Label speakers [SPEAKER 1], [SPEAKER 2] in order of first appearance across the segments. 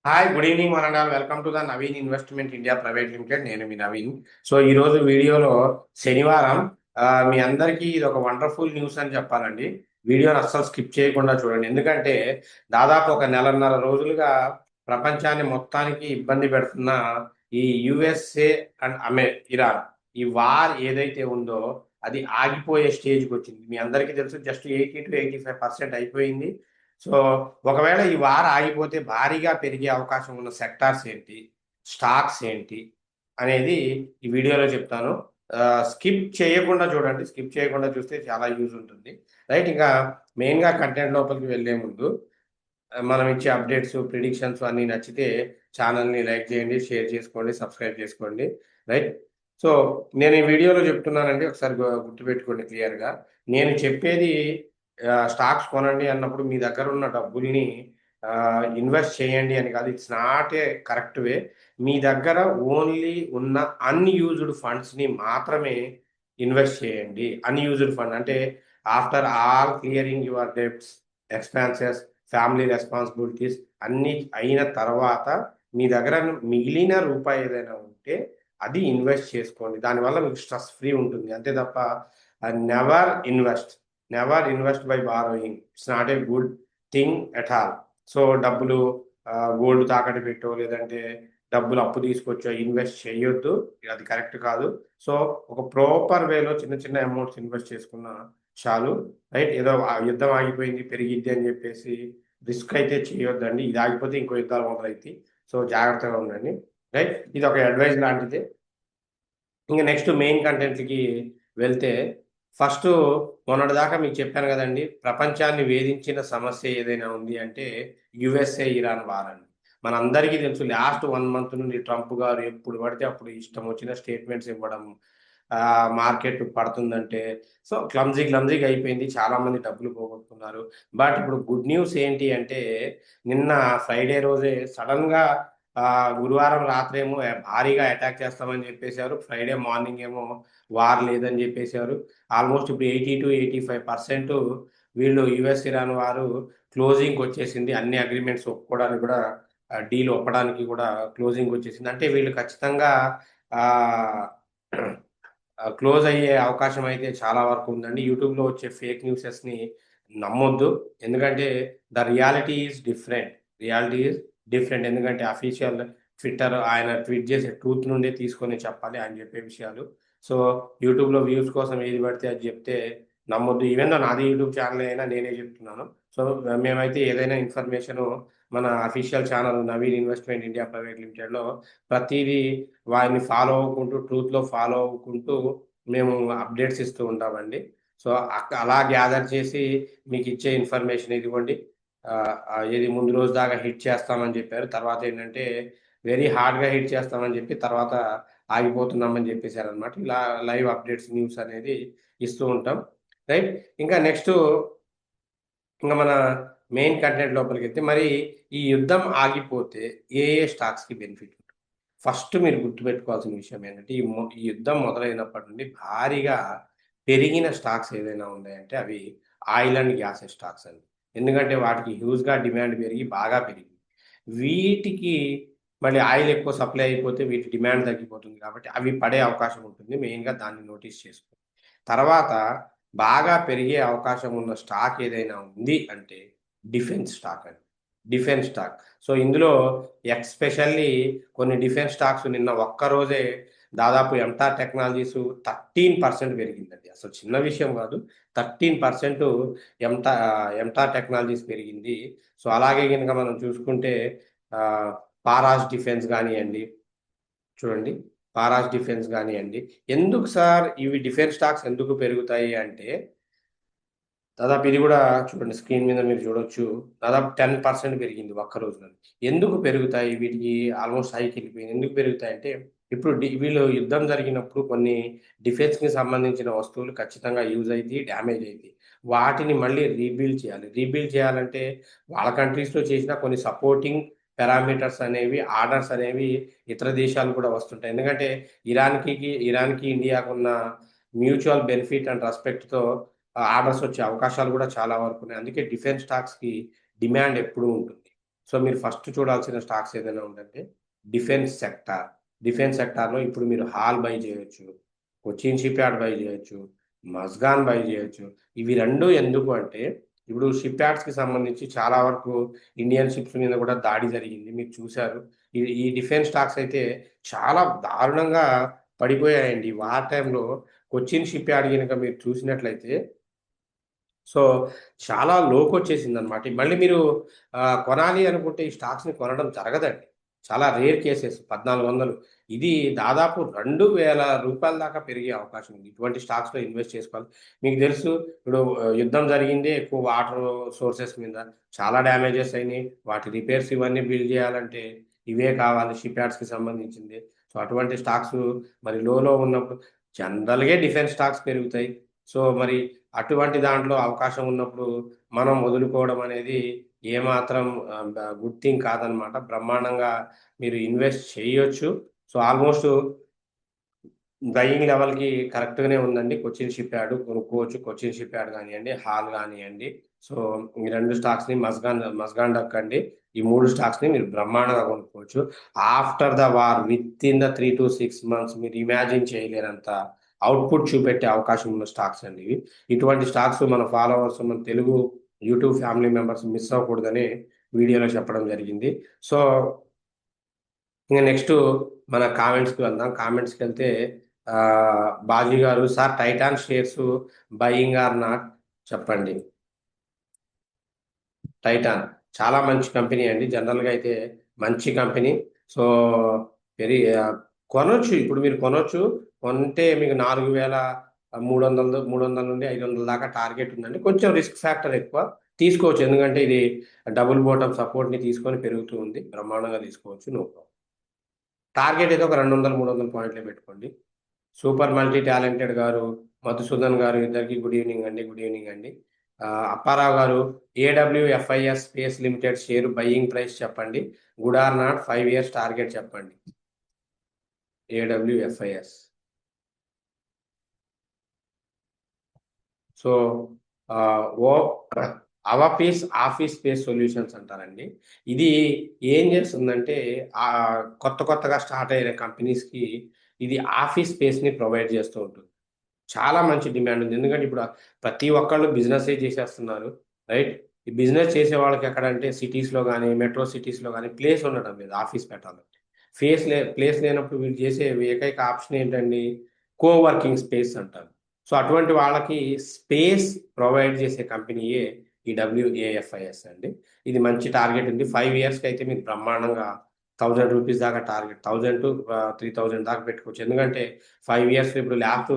[SPEAKER 1] Hi, good evening one and all. Welcome to the Naveen investment India private limited. నేను మీ Naveen. So ఈ రోజు వీడియోలో శనివారం మీ అందరికీ ఇది ఒక వండర్ఫుల్ న్యూస్ అని చెప్పాలండి. వీడియోని అస్సలు స్కిప్ చేయకుండా చూడండి. ఎందుకంటే దాదాపు ఒక నెలన్నర రోజులుగా ప్రపంచాన్ని మొత్తానికి ఇబ్బంది పెడుతున్న ఈ యుఎస్ఏ అండ్ ఇరాన్ ఈ వార్ ఏదైతే ఉందో అది ఆగిపోయే స్టేజ్కి వచ్చింది. మీ అందరికీ తెలుసు, జస్ట్ 80 to 85% అయిపోయింది. సో ఒకవేళ ఈ వార్ ఆగిపోతే భారీగా పెరిగే అవకాశం ఉన్న సెక్టార్స్ ఏంటి, స్టాక్స్ ఏంటి అనేది ఈ వీడియోలో చెప్తాను. స్కిప్ చేయకుండా చూడండి. స్కిప్ చేయకుండా చూస్తే చాలా యూజ్ ఉంటుంది. రైట్, ఇంకా మెయిన్గా కంటెంట్ లోపలికి వెళ్ళే ముందు మనం ఇచ్చే అప్డేట్స్, ప్రిడిక్షన్స్ అన్నీ నచ్చితే ఛానల్ని లైక్ చేయండి, షేర్ చేసుకోండి, సబ్స్క్రైబ్ చేసుకోండి. రైట్. సో నేను ఈ వీడియోలో చెప్తున్నానండి, ఒకసారి గుర్తుపెట్టుకోండి క్లియర్గా. నేను చెప్పేది స్టాక్స్ కొనండి అన్నప్పుడు మీ దగ్గర ఉన్న డబ్బుల్ని ఇన్వెస్ట్ చేయండి అని కాదు. It's not a correct way. మీ దగ్గర ఓన్లీ ఉన్న అన్యూజ్డ్ ఫండ్స్ని మాత్రమే ఇన్వెస్ట్ చేయండి. అన్యూజ్డ్ ఫండ్ అంటే after all clearing your debts, expenses, family responsibilities అన్నీ అయిన తర్వాత మీ దగ్గర మిగిలిన రూపాయి ఏదైనా ఉంటే అది ఇన్వెస్ట్ చేసుకోండి. దానివల్ల మీకు స్ట్రెస్ ఫ్రీ ఉంటుంది. అంతే తప్ప never invest never invest by borrowing. It's not a good thing at all. So డబ్బులు గోల్డ్ తాకట్టు పెట్టో లేదంటే డబ్బులు అప్పు తీసుకొచ్చో ఇన్వెస్ట్ చేయొద్దు. అది కరెక్ట్ కాదు. సో ఒక ప్రాపర్ వేలో చిన్న చిన్న అమౌంట్స్ ఇన్వెస్ట్ చేసుకున్న చాలు. రైట్. ఏదో యుద్ధం ఆగిపోయింది పెరిగిద్ది అని చెప్పేసి రిస్క్ అయితే చేయొద్దండి. ఇది ఆగిపోతే ఇంకో యుద్ధాలు మొదలైతాయి. సో జాగ్రత్తగా ఉండండి. రైట్. ఇది ఒక అడ్వైజ్ లాంటిదే. ఇంకా నెక్స్ట్ మెయిన్ కంటెంట్కి వెళ్తే, ఫస్ట్ మొన్నటిదాకా మీకు చెప్పాను కదండి, ప్రపంచాన్ని వేధించిన సమస్య ఏదైనా ఉంది అంటే యుఎస్ఏ ఇరాన్ వార్ అండి. మనందరికీ తెలుసు, లాస్ట్ 1 month నుండి ట్రంప్ గారు ఎప్పుడు పడితే అప్పుడు ఇష్టం వచ్చిన స్టేట్మెంట్స్ ఇవ్వడం, మార్కెట్ పడుతుందంటే సో క్లమ్జీగా అయిపోయింది. చాలా మంది డబ్బులు పోగొట్టుకున్నారు. బట్ ఇప్పుడు గుడ్ న్యూస్ ఏంటి అంటే, నిన్న ఫ్రైడే రోజే సడన్గా గురువారం రాత్రేమో భారీగా అటాక్ చేస్తామని చెప్పేశారు. ఫ్రైడే మార్నింగ్ ఏమో వార్ లేదని చెప్పేశారు. ఆల్మోస్ట్ ఇప్పుడు 80 to 85% వీళ్ళు యుఎస్ ఇరాన్ వారు క్లోజింగ్కి వచ్చేసింది. అన్ని అగ్రిమెంట్స్ ఒప్పుకోవడానికి కూడా, డీల్ ఒప్పడానికి కూడా క్లోజింగ్ వచ్చేసింది. అంటే వీళ్ళు ఖచ్చితంగా క్లోజ్ అయ్యే అవకాశం అయితే చాలా వరకు ఉందండి. యూట్యూబ్లో వచ్చే ఫేక్ న్యూసెస్ని నమ్మొద్దు. ఎందుకంటే the reality is different. Reality is different. ఎందుకంటే అఫీషియల్ ట్విట్టర్ ఆయన ట్వీట్ చేసే ట్రూత్ నుండే తీసుకొని చెప్పాలి ఆయన చెప్పే విషయాలు. సో యూట్యూబ్లో వ్యూస్ కోసం ఏది పడితే అది చెప్తే నమ్మొద్దు. ఈవెన్ దో నాది యూట్యూబ్ ఛానల్ అయినా నేనే చెప్తున్నాను. సో మేమైతే ఏదైనా ఇన్ఫర్మేషను మన official channel Naveen investment India private లిమిటెడ్లో ప్రతిదీ వారిని ఫాలో అవ్వుకుంటూ, ట్రూత్లో ఫాలో అవ్వుకుంటూ మేము అప్డేట్స్ ఇస్తూ ఉంటామండి. సో అలా గ్యాదర్ చేసి మీకు ఇచ్చే ఇన్ఫర్మేషన్ ఇదిగోండి. ఏది ముందు రోజు దాకా హిట్ చేస్తామని చెప్పారు. తర్వాత ఏంటంటే వెరీ హార్డ్గా హిట్ చేస్తామని చెప్పి తర్వాత ఆగిపోతున్నామని చెప్పేశారనమాట. ఇలా లైవ్ అప్డేట్స్ న్యూస్ అనేది ఇస్తూ ఉంటాం. రైట్. ఇంకా నెక్స్ట్, ఇంకా మన మెయిన్ కంటెంట్ లోపలికి వెళ్తే, మరి ఈ యుద్ధం ఆగిపోతే ఏ ఏ స్టాక్స్కి బెనిఫిట్ ఉంటుంది? ఫస్ట్ మీరు గుర్తుపెట్టుకోవాల్సిన విషయం ఏంటంటే, ఈ యుద్ధం మొదలైనప్పటి నుండి భారీగా పెరిగిన స్టాక్స్ ఏదైనా ఉన్నాయంటే అవి ఆయిల్ అండ్ గ్యాస్ స్టాక్స్ అండి. ఎందుకంటే వాటికి హ్యూజ్గా డిమాండ్ పెరిగి బాగా పెరిగింది. వీటికి మళ్ళీ ఆయిల్ ఎక్కువ సప్లై అయిపోతే వీటి డిమాండ్ తగ్గిపోతుంది కాబట్టి అవి పడే అవకాశం ఉంటుంది. మెయిన్గా దాన్ని నోటీస్ చేసుకోండి. తర్వాత బాగా పెరిగే అవకాశం ఉన్న స్టాక్ ఏదైనా ఉంది అంటే డిఫెన్స్ స్టాక్ అండి. Defence stock. సో ఇందులో ఎస్పెషల్లీ కొన్ని డిఫెన్స్ స్టాక్స్ నిన్న ఒక్కరోజే దాదాపు ఎంటార్ టెక్నాలజీస్ 13% పెరిగిందండి. అసలు చిన్న విషయం కాదు. 13% ఎంటార్ టెక్నాలజీస్ పెరిగింది. సో అలాగే కనుక మనం చూసుకుంటే పారాస్ డిఫెన్స్ కానివ్వండి, చూడండి, పారాస్ డిఫెన్స్ కానివ్వండి. ఎందుకు సార్ ఇవి డిఫెన్స్ స్టాక్స్ ఎందుకు పెరుగుతాయి అంటే, దాదాపు ఇది కూడా చూడండి, స్క్రీన్ మీద మీరు చూడొచ్చు. దాదాపు 10% పెరిగింది ఒక్క రోజున. ఎందుకు పెరుగుతాయి? వీటికి ఆల్మోస్ట్ హైకి వెళ్ళిపోయింది. ఎందుకు పెరుగుతాయి అంటే, ఇప్పుడు వీళ్ళు యుద్ధం జరిగినప్పుడు కొన్ని డిఫెన్స్కి సంబంధించిన వస్తువులు ఖచ్చితంగా యూజ్ అయితే డ్యామేజ్ అయింది. వాటిని మళ్ళీ రీబిల్డ్ చేయాలి. రీబిల్డ్ చేయాలంటే వాళ్ళ కంట్రీస్లో చేసిన కొన్ని సపోర్టింగ్ పారామీటర్స్ అనేవి, ఆర్డర్స్ అనేవి ఇతర దేశాలు కూడా వస్తుంటాయి. ఎందుకంటే ఇరాన్కి ఇండియాకు ఉన్న మ్యూచువల్ బెనిఫిట్ అండ్ రెస్పెక్ట్తో ఆర్డర్స్ వచ్చే అవకాశాలు కూడా చాలా వరకు ఉన్నాయి. అందుకే డిఫెన్స్ స్టాక్స్కి డిమాండ్ ఎప్పుడూ ఉంటుంది. సో మీరు ఫస్ట్ చూడాల్సిన స్టాక్స్ ఏదైనా ఉందంటే డిఫెన్స్ సెక్టార్. డిఫెన్స్ సెక్టార్లో ఇప్పుడు మీరు హాల్ బై చేయొచ్చు, కొచ్చిన్ షిప్ యార్డ్ బై చేయొచ్చు, మస్గాన్ బై చేయొచ్చు. ఇవి రెండు ఎందుకు అంటే ఇప్పుడు షిప్ యార్డ్స్కి సంబంధించి చాలా వరకు ఇండియన్ షిప్స్ మీద కూడా దాడి జరిగింది, మీరు చూశారు. ఈ డిఫెన్స్ స్టాక్స్ అయితే చాలా దారుణంగా పడిపోయాయండి వార్ టైంలో. కొచ్చిన్ షిప్ యార్డ్ కనుక మీరు చూసినట్లయితే సో చాలా లోకొచ్చేసింది అనమాట. మళ్ళీ మీరు కొనాలి అనుకుంటే ఈ స్టాక్స్ని కొనడం జరగదండి. చాలా రేర్ కేసెస్. 1400 ఇది దాదాపు 2000 దాకా పెరిగే అవకాశం ఉంది. ఇటువంటి స్టాక్స్లో ఇన్వెస్ట్ చేసుకోవాలి. మీకు తెలుసు ఇప్పుడు యుద్ధం జరిగింది ఎక్కువ వాటర్ సోర్సెస్ మీద, చాలా డ్యామేజెస్ అయినాయి. వాటి రిపేర్స్ ఇవన్నీ బిల్డ్ చేయాలంటే ఇవే కావాలి, షిప్ యార్డ్స్కి సంబంధించింది. సో అటువంటి స్టాక్స్ మరి లోలో ఉన్నప్పుడు జనరల్గా డిఫెన్స్ స్టాక్స్ పెరుగుతాయి. సో మరి అటువంటి దాంట్లో అవకాశం ఉన్నప్పుడు మనం వదులుకోవడం అనేది ఏమాత్రం గుడ్ థింగ్ కాదనమాట. బ్రహ్మాండంగా మీరు ఇన్వెస్ట్ చేయొచ్చు. సో ఆల్మోస్ట్ బయింగ్ లెవెల్కి కరెక్ట్గానే ఉందండి. కొచ్చిన్ షిప్ యార్డ్ కొనుక్కోవచ్చు. కొచ్చిన్ షిప్ యార్డ్ కానివ్వండి, హాల్ కానివ్వండి. సో ఈ రెండు స్టాక్స్ని మస్గాన్ డక్ అండి, ఈ మూడు స్టాక్స్ని మీరు బ్రహ్మాండంగా కొనుక్కోవచ్చు. After the war with in the 3 to 6 months మీరు ఇమాజిన్ చేయలేనంత అవుట్పుట్ చూపెట్టే అవకాశం ఉన్న స్టాక్స్ అండి ఇవి. ఇటువంటి స్టాక్స్ మన ఫాలోవర్స్, మన Telugu YouTube family members miss అవ్వకూడదని వీడియోలో చెప్పడం జరిగింది. సో ఇంకా నెక్స్ట్ మన కామెంట్స్కి వెళ్దాం. కామెంట్స్కి వెళ్తే బాజీ గారు, sir Titan shares buying are not చెప్పండి. టైటాన్ చాలా మంచి కంపెనీ అండి. జనరల్గా అయితే మంచి కంపెనీ. సో వెరీ కొనొచ్చు, ఇప్పుడు మీరు కొనొచ్చు. కొంటే మీకు 4300 నుండి 500 దాకా టార్గెట్ ఉందండి. కొంచెం రిస్క్ ఫ్యాక్టర్ ఎక్కువ, తీసుకోవచ్చు. ఎందుకంటే ఇది డబుల్ బాటమ్ సపోర్ట్ని తీసుకొని పెరుగుతూ ఉంది. బ్రహ్మాండంగా తీసుకోవచ్చు, నో ప్రాబ్లం. టార్గెట్ ఏదో ఒక 200-300 పాయింట్లే పెట్టుకోండి. సూపర్ మల్టీ టాలెంటెడ్ గారు, మధుసూదన్ గారు, ఇద్దరికి గుడ్ ఈవినింగ్ అండి. గుడ్ ఈవినింగ్ అండి. అప్పారావు గారు, AWFIS space limited share buying price చెప్పండి, good or not, 5 years target చెప్పండి. ఏడబ్ల్యూఎఫ్ఐఎస్. సో ఓ అవపీస్ ఆఫీస్ స్పేస్ సొల్యూషన్స్ అంటారండి. ఇది ఏం చేస్తుందంటే కొత్తగా స్టార్ట్ అయిన కంపెనీస్కి ఇది ఆఫీస్ స్పేస్ని ప్రొవైడ్ చేస్తూ ఉంటుంది. చాలా మంచి డిమాండ్ ఉంది. ఎందుకంటే ఇప్పుడు ప్రతి ఒక్కళ్ళు బిజినెస్ చేసేస్తున్నారు, రైట్? ఈ బిజినెస్ చేసే వాళ్ళకి ఎక్కడంటే సిటీస్లో కానీ, మెట్రో సిటీస్లో కానీ ప్లేస్ ఉండటం లేదు ఆఫీస్ పెట్టాలంటే. ప్లేస్ లేనప్పుడు వీళ్ళు చేసే ఏకైక ఆప్షన్ ఏంటండి? కోవర్కింగ్ స్పేస్ అంటారు. సో అటువంటి వాళ్ళకి స్పేస్ ప్రొవైడ్ చేసే కంపెనీయే ఈ డబ్ల్యూఏఎఫ్ఐఎస్ అండి. ఇది మంచి టార్గెట్ ఉంది. 5 yearsకి అయితే మీకు బ్రహ్మాండంగా ₹1000 దాకా టార్గెట్, 1000 to 3000 దాకా పెట్టుకోవచ్చు. ఎందుకంటే 5 years ఇప్పుడు లాస్ట్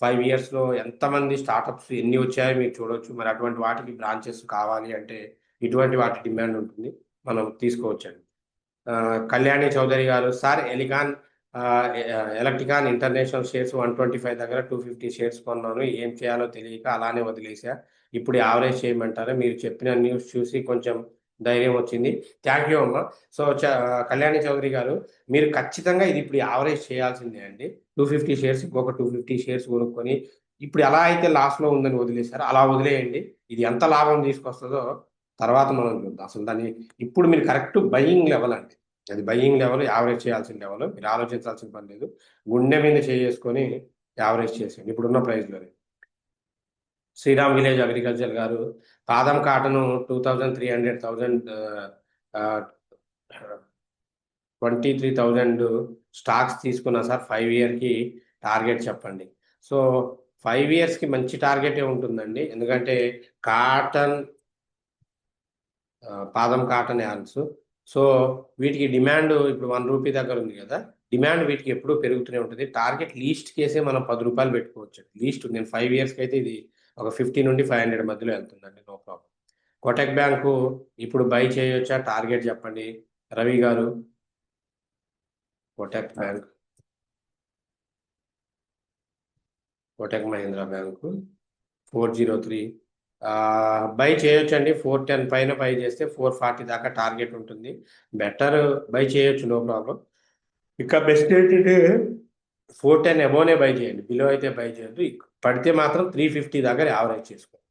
[SPEAKER 1] 5 yearsలో ఎంతమంది స్టార్టప్స్ ఎన్ని వచ్చాయో మీరు చూడవచ్చు. మరి అటువంటి వాటికి బ్రాంచెస్ కావాలి అంటే ఇటువంటి వాటి డిమాండ్ ఉంటుంది, మనం తీసుకోవచ్చండి. కళ్యాణి చౌదరి గారు, సార్ ఎలక్ట్రికాన్ ఇంటర్నేషనల్ షేర్స్ 125 దగ్గర 250 షేర్స్ కొన్నాను, ఏం చేయాలో తెలియక అలానే వదిలేసా, ఇప్పుడు యావరేజ్ చేయమంటారా? మీరు చెప్పిన న్యూస్ చూసి కొంచెం ధైర్యం వచ్చింది. థ్యాంక్ యూ అమ్మా. సో కళ్యాణి చౌదరి గారు, మీరు ఖచ్చితంగా ఇది ఇప్పుడు యావరేజ్ చేయాల్సిందే అండి. 250 షేర్స్, ఇంకొక 250 షేర్స్ కొనుక్కొని ఇప్పుడు ఎలా అయితే లాస్లో ఉందని వదిలేశారో అలా వదిలేయండి. ఇది ఎంత లాభం తీసుకొస్తుందో తర్వాత మనం చూద్దాం. అసలు దాన్ని ఇప్పుడు మీరు కరెక్ట్ బయింగ్ లెవెల్ అండి, అది బయింగ్ లెవెల్, యావరేజ్ చేయాల్సిన లెవెల్. మీరు ఆలోచించాల్సిన పని లేదు. గుండె మీద చేసుకొని యావరేజ్ చేసేయండి ఇప్పుడున్న ప్రైస్లో. శ్రీరామ్ విలేజ్ అగ్రికల్చర్ గారు, పాదం కాటను 2300 23,000 స్టాక్స్ తీసుకున్నా సార్, 5 yearకి టార్గెట్ చెప్పండి. సో 5 yearsకి మంచి టార్గెటే ఉంటుందండి. ఎందుకంటే కాటన్, పాదం కాటన్ యాన్స్, సో వీటికి డిమాండ్ ఇప్పుడు ₹1 దగ్గర ఉంది కదా, డిమాండ్ వీటికి ఎప్పుడూ పెరుగుతూనే ఉంటుంది. టార్గెట్ లీస్ట్ కేసే మనం ₹10 పెట్టుకోవచ్చు. లీస్ట్ నేను 5 yearsకి అయితే ఇది ఒక 50 నుండి 500 మధ్యలో వెళ్తుందండి, నో ప్రాబ్లం. కోటక్ బ్యాంకు ఇప్పుడు బై చేయొచ్చా? టార్గెట్ చెప్పండి రవి గారు. Kotak bank, Kotak Mahindra bank 403 by చేయొచ్చండి. 410 పైన బై చేస్తే 440 దాకా టార్గెట్ ఉంటుంది. బెటర్ బై చేయొచ్చు, నో ప్రాబ్లం. ఇంకా బెస్ట్ ఏంటంటే 410 అబోనే బై చేయండి, బిలో అయితే బై చేయొద్దు. పడితే మాత్రం 350 దగ్గర యావరేజ్ చేసుకోండి.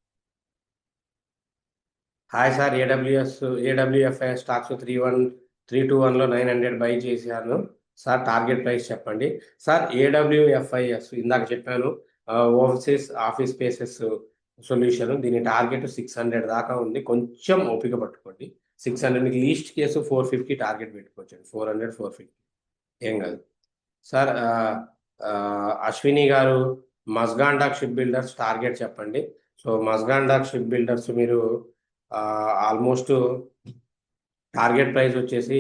[SPEAKER 1] హాయ్ సార్, ఏడబ్ల్యూఎఫ్ఐ స్టాక్స్ 321లో 900 బై చేశాను సార్. టార్గెట్ ప్రైస్ చెప్పండి సార్. ఏడబ్ల్యూఎఫ్ఐఎస్ ఇందాక చెప్పాను, ఓవర్సీస్ ఆఫీస్ స్పేసెస్ సొల్యూషన్. దీని టార్గెట్ 600 దాకా ఉంది. కొంచెం ఓపిక పట్టుకోండి. 600 మీకు లీస్ట్ కేసు 450 టార్గెట్ పెట్టుకోవచ్చండి. 400 450 ఏం కాదు సార్. అశ్విని గారు, మస్గాన్ డాక్ షిప్ బిల్డర్స్ టార్గెట్ చెప్పండి. సో మస్గాన్ డాక్ షిప్ బిల్డర్స్ మీరు ఆల్మోస్ట్ టార్గెట్ ప్రైస్ వచ్చేసి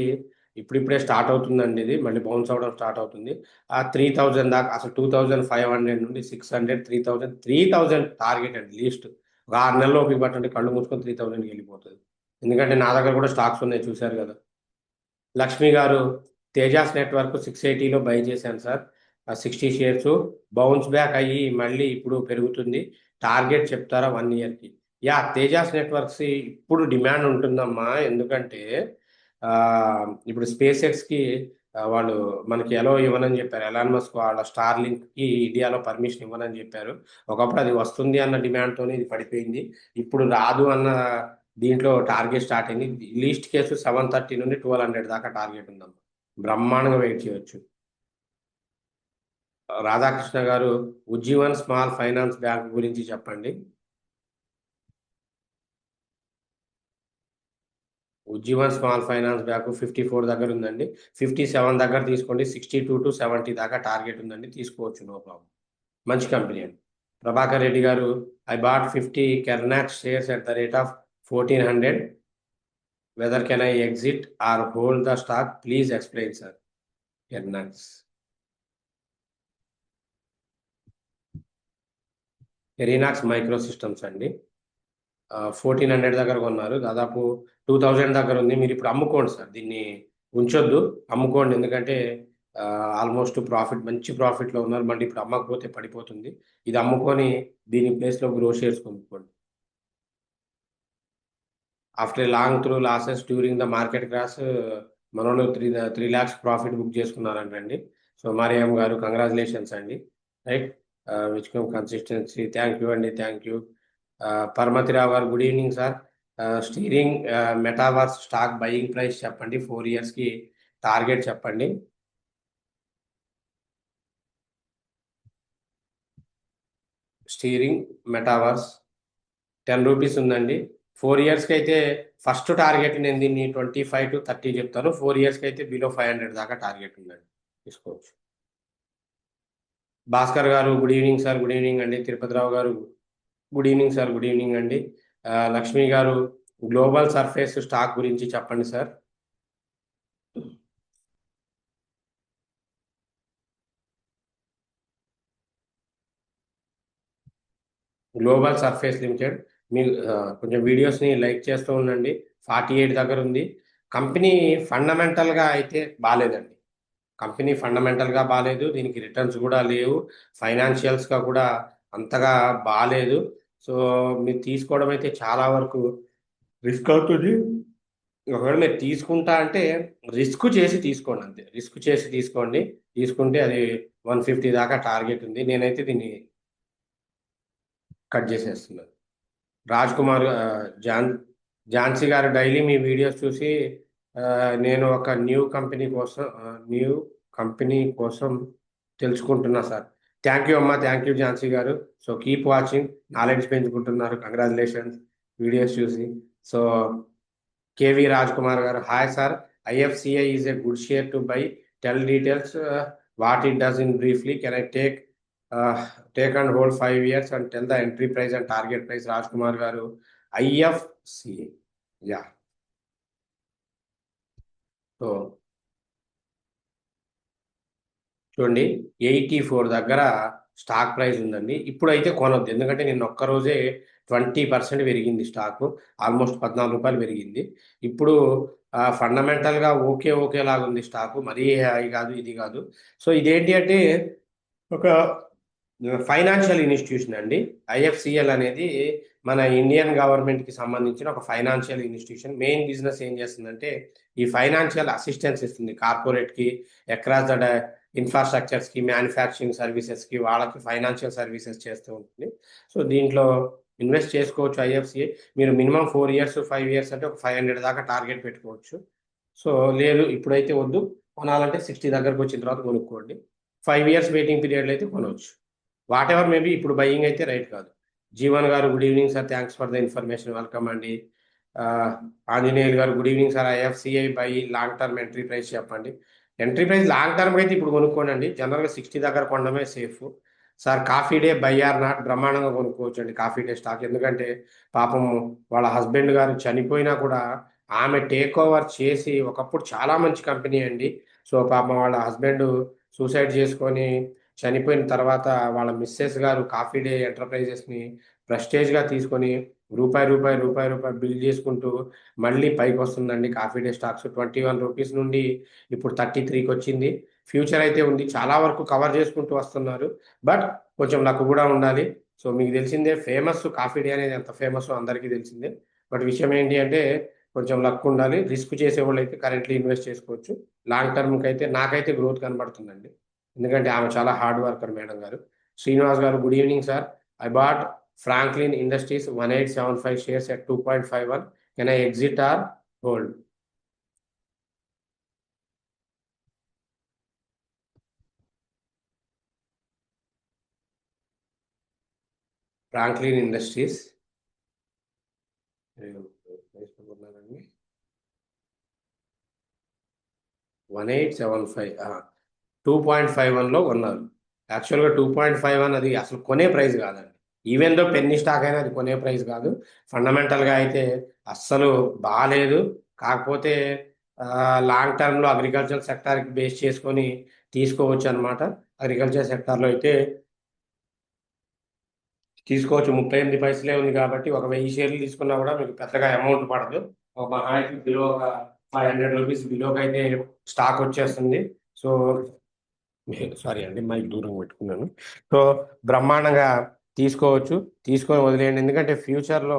[SPEAKER 1] ఇప్పుడిప్పుడే స్టార్ట్ అవుతుందండి. ఇది మళ్ళీ బౌన్స్ అవ్వడం స్టార్ట్ అవుతుంది. ఆ 3000 దాకా, అసలు 2500 నుండి 600, 3000 టార్గెట్ అండి లీస్ట్. ఒక 6 నెలలు ఓపిక పట్టండి, కళ్ళు మూసుకొని 3000కి వెళ్ళిపోతుంది. ఎందుకంటే నా దగ్గర కూడా స్టాక్స్ ఉన్నాయి, చూశారు కదా. లక్ష్మి గారు, తేజాస్ నెట్వర్క్ 680లో బై చేశాను సార్. 60 షేర్స్ బౌన్స్ బ్యాక్ అయ్యి మళ్ళీ ఇప్పుడు పెరుగుతుంది. టార్గెట్ చెప్తారా 1 ఇయర్కి? యా, తేజాస్ నెట్వర్క్స్ ఇప్పుడు డిమాండ్ ఉంటుందమ్మా. ఎందుకంటే ఇప్పుడు స్పేస్ ఎక్స్కి వాళ్ళు మనకి ఎలా ఇవ్వనని చెప్పారు. ఎలాన్ మస్క్ వాళ్ళ స్టార్ లింక్కి ఇండియాలో పర్మిషన్ ఇవ్వనని చెప్పారు. ఒకప్పుడు అది వస్తుంది అన్న డిమాండ్తోనే ఇది పడిపోయింది. ఇప్పుడు రాదు అన్న దీంట్లో టార్గెట్ స్టార్ట్ అయింది. లీస్ట్ కేసు 730 నుండి 1200 దాకా టార్గెట్ ఉందమ్మా. బ్రహ్మాండంగా వెయిట్ చేయొచ్చు. రాధాకృష్ణ గారు, ఉజ్జీవన్ స్మాల్ ఫైనాన్స్ బ్యాంక్ గురించి చెప్పండి. ఉజ్జీవన్ స్మాల్ ఫైనాన్స్ బ్యాంక్ 54 దగ్గర ఉందండి. 57 దగ్గర తీసుకోండి. 62 to 70 దాకా టార్గెట్ ఉందండి, తీసుకోవచ్చు, నో ప్రాబ్లం. మంచి కంపెనీ అండి. ప్రభాకర్ రెడ్డి గారు, I bought 50 Kernex shares at the rate of 1400. Whether can I exit or hold the stock? Please explain sir. Kernex, Kernex micro systems అండి. 1400 దగ్గర కొన్నారు, దాదాపు 2000 దగ్గర ఉంది. మీరు ఇప్పుడు అమ్ముకోండి సార్, దీన్ని ఉంచొద్దు, అమ్ముకోండి. ఎందుకంటే ఆల్మోస్ట్ ప్రాఫిట్, మంచి ప్రాఫిట్లో ఉన్నారు. మళ్ళీ ఇప్పుడు అమ్మకపోతే పడిపోతుంది. ఇది అమ్ముకొని దీని ప్లేస్లో గ్రో షేర్స్ కొనుక్కోండి. After long through losses during the market crash, మనోళ్ళు 3 lakhs ప్రాఫిట్ బుక్ చేసుకున్నారంటండి. సో మరియం గారు, కంగ్రాచులేషన్స్ అండి. Right, which come consistency. Thank you అండి, థ్యాంక్ యూ. పరమతిరావు గారు, good evening sir. Steering Metaverse stock buying price చెప్పండి. 4 yearsకి target చెప్పండి. స్టీరింగ్ మెటావర్స్ 10 రూపీస్ ఉందండి. 4 yearsకి అయితే ఫస్ట్ టార్గెట్ నేను దీన్ని 25 to 30 చెప్తాను. 4 yearsకి అయితే బిలో 500 దాకా టార్గెట్ ఉందండి, తీసుకోవచ్చు. భాస్కర్ గారు, good evening sir. Good evening అండి. తిరుపతిరావు గారు, good evening sir. Good evening అండి. లక్ష్మి గారు, గ్లోబల్ సర్ఫేస్ స్టాక్ గురించి చెప్పండి సార్. గ్లోబల్ సర్ఫేస్ లిమిటెడ్, మీరు కొంచెం వీడియోస్ని లైక్ చేస్తూ ఉండండి. 48 దగ్గర ఉంది. కంపెనీ ఫండమెంటల్గా అయితే బాగాలేదండి. కంపెనీ ఫండమెంటల్గా బాగాలేదు, దీనికి రిటర్న్స్ కూడా లేవు, ఫైనాన్షియల్స్గా కూడా అంతగా బాగాలేదు. సో మీరు తీసుకోవడం అయితే చాలా వరకు రిస్క్ అవుతుంది. ఒకవేళ మీరు తీసుకుంటా అంటే రిస్క్ చేసి తీసుకోండి, అంతే. రిస్క్ చేసి తీసుకోండి. తీసుకుంటే అది 150 దాకా టార్గెట్ ఉంది. నేనైతే దీన్ని కట్ చేసేస్తున్నాను. రాజ్ కుమార్, ఝాన్సీ గారు, డైలీ మీ వీడియోస్ చూసి నేను ఒక న్యూ కంపెనీ కోసం తెలుసుకుంటున్నా సార్. థ్యాంక్ యూ అమ్మా, థ్యాంక్ యూ ఝాన్సీ గారు. సో కీప్ వాచింగ్, నాలెడ్జ్ పెంచుకుంటున్నారు, కంగ్రాచులేషన్స్ వీడియోస్ చూసి. సో కేవి రాజ్ కుమార్ గారు, hi sir. IFCI is a good share to buy. Tell details what it does in briefly. Can I take and hold 5 years and tell the entry price and target price? Raj Kumar గారు, IFCI, yeah. So చూడండి, 84 దగ్గర stock price ఉందండి. ఇప్పుడైతే కొనొద్దు, ఎందుకంటే నిన్న ఒక్కరోజే 20% పెరిగింది stock. Almost 14 రూపాయలు పెరిగింది. ఇప్పుడు ఫండమెంటల్గా ఓకేలాగా ఉంది స్టాకు, మరీ హై కాదు, ఇది కాదు. సో ఇదేంటి అంటే ఒక ఫైనాన్షియల్ ఇన్స్టిట్యూషన్ అండి. ఐఎఫ్సిఎల్ అనేది మన ఇండియన్ గవర్నమెంట్కి సంబంధించిన ఒక ఫైనాన్షియల్ ఇన్స్టిట్యూషన్. మెయిన్ బిజినెస్ ఏం చేస్తుందంటే ఈ ఫైనాన్షియల్ అసిస్టెన్స్ ఇస్తుంది కార్పొరేట్కి, అక్రాస్ ద ఇన్ఫ్రాస్ట్రక్చర్స్కి, మ్యానుఫ్యాక్చరింగ్ సర్వీసెస్కి, వాళ్ళకి ఫైనాన్షియల్ సర్వీసెస్ చేస్తూ ఉంటుంది. సో దీంట్లో ఇన్వెస్ట్ చేసుకోవచ్చు ఐఎఫ్సిఐ. మీరు మినిమం 4 ఇయర్స్ 5 ఇయర్స్ అంటే ఒక 500 దాకా టార్గెట్ పెట్టుకోవచ్చు. సో లేదు ఇప్పుడైతే వద్దు, కొనాలంటే 60 దగ్గరకు వచ్చిన తర్వాత కొనుక్కోండి. 5 ఇయర్స్ వెయిటింగ్ పీరియడ్లో అయితే కొనవచ్చు. వాట్ ఎవర్ మేబీ ఇప్పుడు బయింగ్ అయితే రైట్ కాదు. జీవన్ గారు good evening sir, thanks for the information, welcome అండి. ఆ, ఆంజనేయులు గారు good evening sir, IFCI buy long term entry price చెప్పండి. ఎంట్రీ ప్రైస్ లాంగ్ టర్మ్ అయితే ఇప్పుడు కొనుక్కోండి. జనరల్గా 60 దగ్గర కొనడమే safe. Sir Coffee Day buy or not, బ్రహ్మాండంగా కొనుక్కోవచ్చు అండి కాఫీ డే స్టాక్. ఎందుకంటే పాపం వాళ్ళ హస్బెండ్ గారు చనిపోయినా కూడా ఆమె టేక్ ఓవర్ చేసి, ఒకప్పుడు చాలా మంచి కంపెనీ అండి. సో పాపం వాళ్ళ హస్బెండ్ సూసైడ్ చేసుకొని చనిపోయిన తర్వాత వాళ్ళ మిస్సెస్ గారు కాఫీ డే ఎంటర్ప్రైజెస్ని ప్రెస్టేజ్గా తీసుకొని రూపాయి రూపాయి రూపాయి రూపాయి బిల్ చేసుకుంటూ మళ్ళీ పైకి వస్తుందండి కాఫీ డే స్టాక్స్. 21 రూపీస్ నుండి ఇప్పుడు 33కి వచ్చింది. ఫ్యూచర్ అయితే ఉంది, చాలా వరకు కవర్ చేసుకుంటూ వస్తున్నారు. బట్ కొంచెం లక్ కూడా ఉండాలి. సో మీకు తెలిసిందే ఫేమస్ కాఫీ డే అనేది ఎంత ఫేమస్ అందరికీ తెలిసిందే. బట్ విషయం ఏంటి అంటే కొంచెం లక్ ఉండాలి. రిస్క్ చేసే వాళ్ళు అయితే కరెంట్లీ ఇన్వెస్ట్ చేసుకోవచ్చు. లాంగ్ టర్మ్కి అయితే నాకైతే గ్రోత్ కనబడుతుందండి. ఎందుకంటే ఆమె చాలా హార్డ్ వర్కర్ మేడం గారు. శ్రీనివాస్ గారు good evening sir, I bought Franklin Industries 1875 shares at 2.51. Can I exit or hold? Franklin Industries 1875 2.51లో కొన్నారు. యాక్చువల్గా 2.51 అది అసలు కొనే ప్రైస్ కాదండి. ఈవెన్ దో పెన్నీ స్టాక్ అయినా అది కొనే ప్రైస్ కాదు. ఫండమెంటల్గా అయితే అస్సలు బాగాలేదు. కాకపోతే లాంగ్ టర్మ్లో అగ్రికల్చర్ సెక్టార్కి బేస్ చేసుకొని తీసుకోవచ్చు అనమాట. అగ్రికల్చర్ సెక్టార్లో అయితే తీసుకోవచ్చు. 38 పైసలే ఉంది కాబట్టి ఒక 1000 షేర్లు తీసుకున్నా కూడా మీకు పెద్దగా అమౌంట్ పడదు. ఒక మహాకి బిలో ఒక 500 రూపీస్ బిలోకి అయితే స్టాక్ వచ్చేస్తుంది. సో సారీ అండి, మైక్ దూరం పెట్టుకున్నాను. సో బ్రహ్మాండంగా తీసుకోవచ్చు, తీసుకొని వదిలేయండి. ఎందుకంటే ఫ్యూచర్లో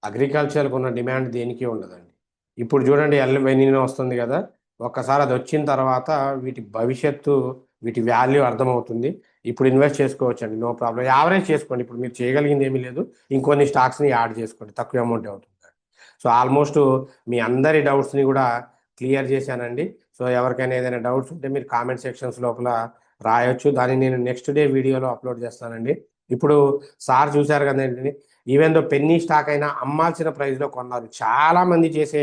[SPEAKER 1] అగ్రికల్చర్కి ఉన్న డిమాండ్ దేనికి ఉండదండి. ఇప్పుడు చూడండి ఎల్ వెనినో వస్తుంది కదా, ఒక్కసారి అది వచ్చిన తర్వాత వీటి భవిష్యత్తు, వీటి వాల్యూ అర్థమవుతుంది. ఇప్పుడు ఇన్వెస్ట్ చేసుకోవచ్చు అండి, నో ప్రాబ్లం. యావరేజ్ చేసుకోండి, ఇప్పుడు మీరు చేయగలిగింది ఏమీ లేదు. ఇంకొన్ని స్టాక్స్ని యాడ్ చేసుకోండి, తక్కువ అమౌంట్ అవుతుంది. సో ఆల్మోస్ట్ మీ అందరి డౌట్స్ని కూడా క్లియర్ చేశానండి. సో ఎవరికైనా ఏదైనా డౌట్స్ ఉంటే మీరు కామెంట్ సెక్షన్స్ లోపల రాయొచ్చు, దాన్ని నేను నెక్స్ట్ డే వీడియోలో అప్లోడ్ చేస్తానండి. ఇప్పుడు సార్ చూశారు కదండి, ఈవెన్ దో పెన్నీ స్టాక్ అయినా అమ్మాల్సిన ప్రైస్లో కొన్నారు. చాలా మంది చేసే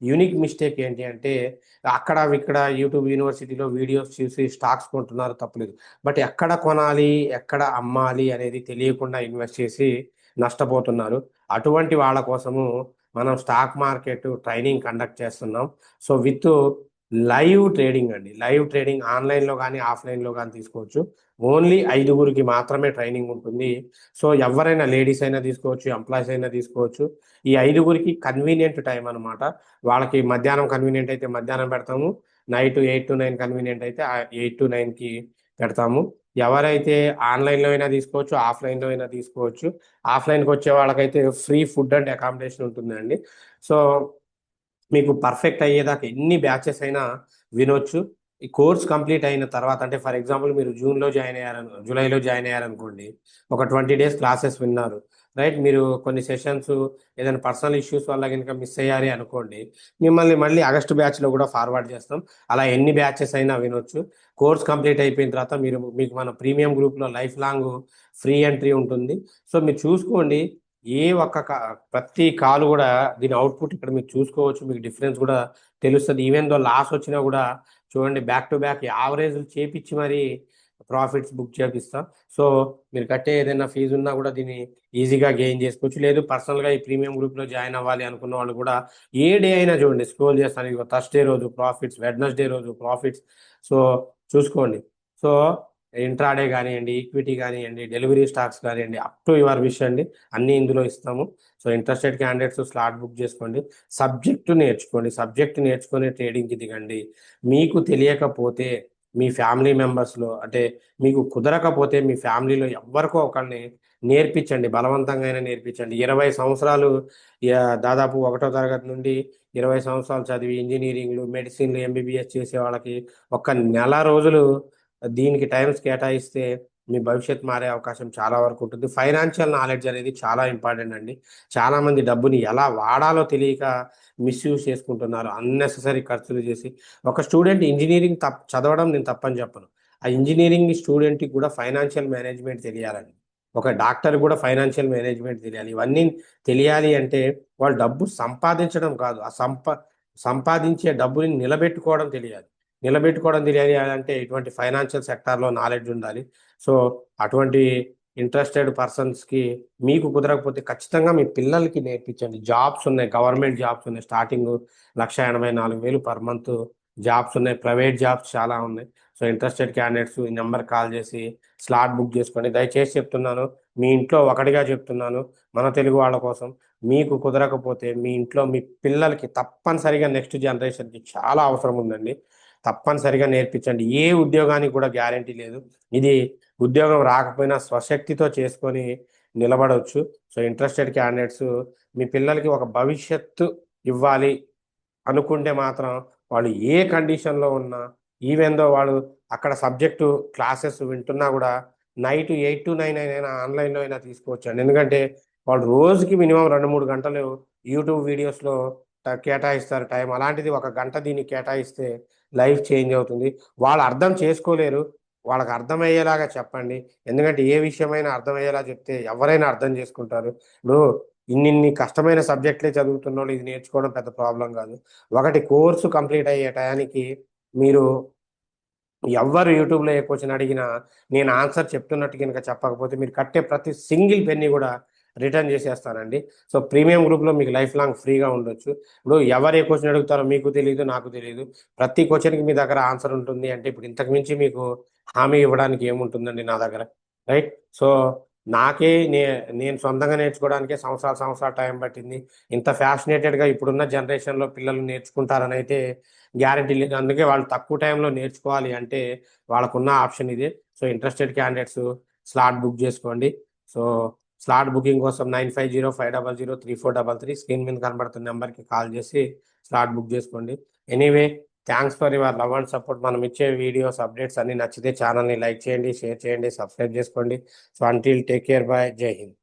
[SPEAKER 1] యూనిక్ మిస్టేక్ ఏంటి అంటే అక్కడ ఇక్కడ యూట్యూబ్ యూనివర్సిటీలో వీడియోస్ చూసి స్టాక్స్ కొంటున్నారు, తప్పలేదు. బట్ ఎక్కడ కొనాలి ఎక్కడ అమ్మాలి అనేది తెలియకుండా ఇన్వెస్ట్ చేసి నష్టపోతున్నారు. అటువంటి వాళ్ళ కోసము మనం స్టాక్ మార్కెట్ ట్రైనింగ్ కండక్ట్ చేస్తున్నాం. సో విత్ లైవ్ ట్రేడింగ్ అండి, లైవ్ ట్రేడింగ్ ఆన్లైన్లో కానీ ఆఫ్లైన్లో కానీ తీసుకోవచ్చు. ఓన్లీ 5గురికి మాత్రమే ట్రైనింగ్ ఉంటుంది. సో ఎవరైనా లేడీస్ అయినా తీసుకోవచ్చు, ఎంప్లాయీస్ అయినా తీసుకోవచ్చు. ఈ 5గురికి కన్వీనియంట్ టైం అనమాట. వాళ్ళకి మధ్యాహ్నం కన్వీనియంట్ అయితే మధ్యాహ్నం పెడతాము, నైట్ 8 to 9 కన్వీనియంట్ అయితే 8 to 9కి పెడతాము. ఎవరైతే ఆన్లైన్లో అయినా తీసుకోవచ్చు, ఆఫ్లైన్లో అయినా తీసుకోవచ్చు. ఆఫ్లైన్కి వచ్చే వాళ్ళకైతే ఫ్రీ ఫుడ్ అండ్ అకామిడేషన్ ఉంటుందండి. సో మీకు పర్ఫెక్ట్ అయ్యేదాకా ఎన్ని బ్యాచెస్ అయినా వినొచ్చు. ఈ కోర్స్ కంప్లీట్ అయిన తర్వాత, అంటే ఫర్ ఎగ్జాంపుల్ మీరు జూలైలో జాయిన్ అయ్యారనుకోండి, ఒక 20 days క్లాసెస్ విన్నారు, రైట్. మీరు కొన్ని సెషన్స్ ఏదైనా పర్సనల్ ఇష్యూస్ వల్ల కనుక మిస్ అయ్యారు అనుకోండి, మిమ్మల్ని మళ్ళీ ఆగస్టు బ్యాచ్లో కూడా ఫార్వర్డ్ చేస్తాం. అలా ఎన్ని బ్యాచెస్ అయినా వినొచ్చు. కోర్స్ కంప్లీట్ అయిపోయిన తర్వాత మీకు మన ప్రీమియం గ్రూప్లో లైఫ్ లాంగ్ ఫ్రీ ఎంట్రీ ఉంటుంది. సో మీరు చూసుకోండి, ఏ ఒక్క ప్రతి కాలు కూడా దీని అవుట్పుట్ ఇక్కడ మీరు చూసుకోవచ్చు, మీకు డిఫరెన్స్ కూడా తెలుస్తుంది. ఈవెన్ దో లాస్ వచ్చినా కూడా చూడండి, బ్యాక్ టు బ్యాక్ యావరేజ్లు చేపించి మరి ప్రాఫిట్స్ బుక్ చేపిస్తాం. సో మీరు కట్టే ఏదైనా ఫీజు ఉన్నా కూడా దీన్ని ఈజీగా గెయిన్ చేసుకోవచ్చు. లేదు పర్సనల్గా ఈ ప్రీమియం గ్రూప్లో జాయిన్ అవ్వాలి అనుకున్న వాళ్ళు కూడా ఏ డే అయినా చూడండి, స్క్రోల్ చేస్తాను, ఇక థర్స్డే రోజు ప్రాఫిట్స్, వెడ్నెస్డే రోజు ప్రాఫిట్స్. సో చూసుకోండి. సో ఇంట్రాడే కానివ్వండి, ఈక్విటీ కానివ్వండి, డెలివరీ స్టాక్స్ కానివ్వండి, అప్ టు యువర్ విష్ అండి, అన్నీ ఇందులో ఇస్తాము. So interested candidates slot book చేసుకోండి, సబ్జెక్టు నేర్చుకోండి, సబ్జెక్ట్ నేర్చుకొని ట్రేడింగ్కి దిగండి. మీకు తెలియకపోతే మీ ఫ్యామిలీ మెంబర్స్లో, అంటే మీకు కుదరకపోతే మీ ఫ్యామిలీలో ఎవరికో ఒకరిని నేర్పించండి, బలవంతంగా అయినా నేర్పించండి. 20 సంవత్సరాలు దాదాపు 1వ తరగతి నుండి 20 సంవత్సరాలు చదివి ఇంజనీరింగ్లు, మెడిసిన్లు, ఎంబీబీఎస్ చేసే వాళ్ళకి ఒక నెల రోజులు దీనికి టైమ్స్ కేటాయిస్తే మీ భవిష్యత్ మారే అవకాశం చాలా వరకు ఉంటుంది. ఫైనాన్షియల్ నాలెడ్జ్ అనేది చాలా ఇంపార్టెంట్ అండి. చాలామంది డబ్బుని ఎలా వాడాలో తెలియక మిస్యూజ్ చేసుకుంటున్నారు. అన్నెసెసరీ ఖర్చులు చేసి ఒక స్టూడెంట్ ఇంజనీరింగ్ చదవడం నేను తప్పని చెప్పను. ఆ ఇంజనీరింగ్ స్టూడెంట్కి కూడా ఫైనాన్షియల్ మేనేజ్మెంట్ తెలియాలండి. ఒక డాక్టర్ కూడా ఫైనాన్షియల్ మేనేజ్మెంట్ తెలియాలి. ఇవన్నీ తెలియాలి అంటే వాళ్ళు డబ్బు సంపాదించడం కాదు, ఆ సంపాదించే డబ్బుని నిలబెట్టుకోవడం తెలియాలి. నిలబెట్టుకోవడం తెలియాలి అంటే ఇటువంటి ఫైనాన్షియల్ సెక్టార్లో నాలెడ్జ్ ఉండాలి. సో అటువంటి ఇంట్రెస్టెడ్ పర్సన్స్కి మీకు కుదరకపోతే ఖచ్చితంగా మీ పిల్లలకి నేర్పించండి. జాబ్స్ ఉన్నాయి, గవర్నమెంట్ జాబ్స్ ఉన్నాయి. స్టార్టింగ్ 1,84,000 పర్ మంత్ జాబ్స్ ఉన్నాయి. ప్రైవేట్ జాబ్స్ చాలా ఉన్నాయి. సో ఇంట్రెస్టెడ్ క్యాండిడేట్స్ ఈ నెంబర్ కాల్ చేసి స్లాట్ బుక్ చేసుకోండి. దయచేసి చెప్తున్నాను, మీ ఇంట్లో ఒకటిగా చెప్తున్నాను, మన తెలుగు వాళ్ళ కోసం. మీకు కుదరకపోతే మీ ఇంట్లో మీ పిల్లలకి తప్పనిసరిగా నెక్స్ట్ జనరేషన్కి చాలా అవసరం ఉందండి. తప్పనిసరిగా నేర్పించండి. ఏ ఉద్యోగానికి కూడా గ్యారంటీ లేదు. ఇది ఉద్యోగం రాకపోయినా స్వశక్తితో చేసుకొని నిలబడవచ్చు. సో ఇంట్రెస్టెడ్ క్యాండిడేట్స్ మీ పిల్లలకి ఒక భవిష్యత్తు ఇవ్వాలి అనుకుంటే మాత్రం వాళ్ళు ఏ కండిషన్లో ఉన్నా, ఈవెన్ దో వాళ్ళు అక్కడ సబ్జెక్టు క్లాసెస్ వింటున్నా కూడా నైట్ 8 to 9 అయినా ఆన్లైన్లో అయినా తీసుకోవచ్చండి. ఎందుకంటే వాళ్ళు రోజుకి మినిమం 2-3 గంటలు యూట్యూబ్ వీడియోస్లో కేటాయిస్తారు టైం. అలాంటిది 1 గంట దీనికి కేటాయిస్తే లైఫ్ చేంజ్ అవుతుంది. వాళ్ళు అర్థం చేసుకోలేరు, వాళ్ళకి అర్థమయ్యేలాగా చెప్పండి. ఎందుకంటే ఏ విషయమైనా అర్థమయ్యేలా చెప్తే ఎవరైనా అర్థం చేసుకుంటారు. ఇప్పుడు ఇన్నిన్ని కష్టమైన సబ్జెక్టులే చదువుతున్నోళ్ళు ఇది నేర్చుకోవడం పెద్ద ప్రాబ్లం కాదు. ఒకటి కోర్సు కంప్లీట్ అయ్యే టయానికి మీరు ఎవ్వరు యూట్యూబ్లో ఏ క్వశ్చన్ అడిగినా నేను ఆన్సర్ చెప్తున్నట్టు కనుక చెప్పకపోతే మీరు కట్టే ప్రతి సింగిల్ పెన్ని కూడా రిటర్న్ చేసేస్తానండి. సో ప్రీమియం గ్రూప్లో మీకు లైఫ్ లాంగ్ ఫ్రీగా ఉండొచ్చు. ఇప్పుడు ఎవరు ఏ క్వశ్చన్ అడుగుతారో మీకు తెలియదు, నాకు తెలియదు. ప్రతి క్వశ్చన్కి మీ దగ్గర ఆన్సర్ ఉంటుంది అంటే ఇప్పుడు ఇంతకు మించి మీకు హామీ ఇవ్వడానికి ఏముంటుందండి నా దగ్గర, రైట్? సో నాకే నేను సొంతంగా నేర్చుకోవడానికే సంవత్సరాలు టైం పట్టింది. ఇంత ఫ్యాషనేటెడ్గా ఇప్పుడున్న జనరేషన్లో పిల్లలు నేర్చుకుంటారని అయితే గ్యారంటీ లేదు. అందుకే వాళ్ళు తక్కువ టైంలో నేర్చుకోవాలి అంటే వాళ్ళకున్న ఆప్షన్ ఇదే. So interested candidates slot book చేసుకోండి. సో స్లాట్ బుకింగ్ కోసం 9505003433 స్క్రీన్ మీద కనబడుతున్న నెంబర్కి కాల్ చేసి స్లాట్ బుక్ చేసుకోండి. Anyway, thanks for your love and support. మనం ఇచ్చే వీడియోస్ అప్డేట్స్ అన్ని నచ్చితే ఛానల్ని లైక్ చేయండి, షేర్ చేయండి, సబ్స్క్రైబ్ చేసుకోండి. So until take care, bye, Jai Hind.